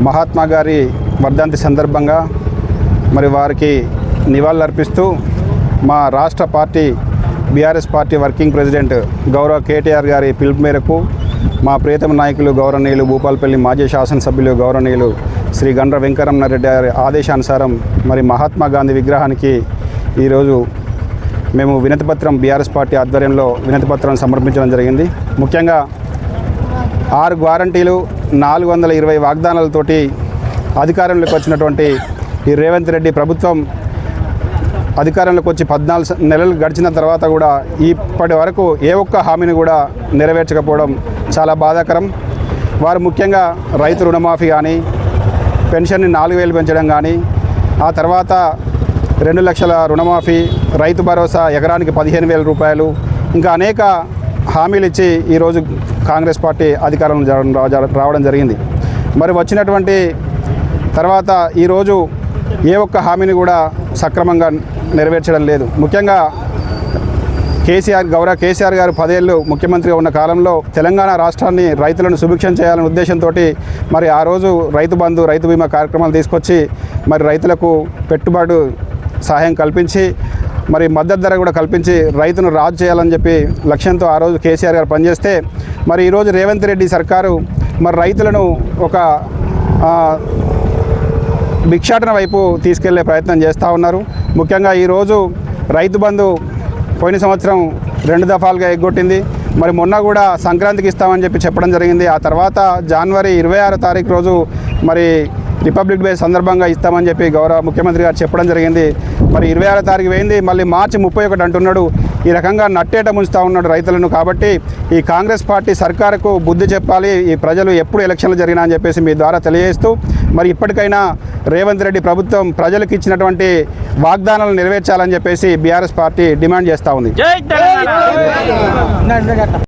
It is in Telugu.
మహాత్మా గారి వర్ధంతి సందర్భంగా మరి వారికి నివాళులర్పిస్తూ మా రాష్ట్ర party BRS party working president గౌరవ కేటీఆర్ గారి పిలుపు మేరకు మా ప్రియతమ నాయకులు గౌరవనీయులు భూపాలపల్లి మాజీ శాసనసభ్యులు గౌరవనీయులు శ్రీ గండ్ర వెంకటరమణారెడ్డి గారి ఆదేశానుసారం మరి మహాత్మా గాంధీ విగ్రహానికి ఈరోజు మేము వినతిపత్రం బీఆర్ఎస్ పార్టీ ఆధ్వర్యంలో వినతిపత్రం సమర్పించడం జరిగింది. ముఖ్యంగా 6 గ్యారంటీలు 420 వాగ్దానాలతోటి అధికారంలోకి వచ్చినటువంటి ఈ రేవంత్ రెడ్డి ప్రభుత్వం అధికారంలోకి వచ్చి 14 నెలలు గడిచిన తర్వాత కూడా ఇప్పటి వరకు ఏ ఒక్క హామీని కూడా నెరవేర్చకపోవడం చాలా బాధాకరం. వారు ముఖ్యంగా రైతు రుణమాఫీ కానీ, పెన్షన్ని 4,000 పెంచడం కానీ, ఆ తర్వాత 2 లక్షల రుణమాఫీ, రైతు భరోసా ఎకరానికి 15,000 రూపాయలు, ఇంకా అనేక హామీలు ఇచ్చి ఈరోజు కాంగ్రెస్ పార్టీ అధికారం రావడం జరిగింది. మరి వచ్చినటువంటి తర్వాత ఈరోజు ఏ ఒక్క హామీని కూడా సక్రమంగా నెరవేర్చడం లేదు. ముఖ్యంగా గౌరవ కేసీఆర్ గారు 10 ఏళ్ళు ముఖ్యమంత్రిగా ఉన్న కాలంలో తెలంగాణ రాష్ట్రాన్ని రైతులను సుభిక్షం చేయాలనే ఉద్దేశంతో మరి ఆ రోజు రైతు బంధు, రైతు బీమా కార్యక్రమాలు తీసుకొచ్చి మరి రైతులకు పెట్టుబడి సహాయం కల్పించి మరి మద్దతు ధర కూడా కల్పించి రైతును రాజు చేయాలని చెప్పి లక్ష్యంతో ఆ రోజు కేసీఆర్ గారు పనిచేస్తే మరి ఈరోజు రేవంత్ రెడ్డి సర్కారు మరి రైతులను ఒక భిక్షాటన వైపు తీసుకెళ్లే ప్రయత్నం చేస్తూ ఉన్నారు. ముఖ్యంగా ఈరోజు రైతు బంధు పోయిన సంవత్సరం 2 దఫాలుగా ఎగ్గొట్టింది. మరి మొన్న కూడా సంక్రాంతికి ఇస్తామని చెప్పి చెప్పడం జరిగింది. ఆ తర్వాత జనవరి 26వ తారీఖు రోజు మరి రిపబ్లిక్ డే సందర్భంగా ఇస్తామని చెప్పి గౌరవ ముఖ్యమంత్రి గారు చెప్పడం జరిగింది. మరి 26వ తారీఖు పోయింది, మళ్ళీ మార్చి 31 అంటున్నాడు. ఈ రకంగా నట్టేట ముంచుతూ ఉన్నాడు రైతులను. కాబట్టి ఈ కాంగ్రెస్ పార్టీ సర్కారుకు బుద్ధి చెప్పాలి. ఈ ప్రజలు ఎప్పుడు ఎలక్షన్లు జరిగినా అని చెప్పేసి మీ ద్వారా తెలియజేస్తూ మరి ఇప్పటికైనా రేవంత్ రెడ్డి ప్రభుత్వం ప్రజలకు ఇచ్చినటువంటి వాగ్దానాలను నెరవేర్చాలని చెప్పేసి బీఆర్ఎస్ పార్టీ డిమాండ్ చేస్తూ ఉంది.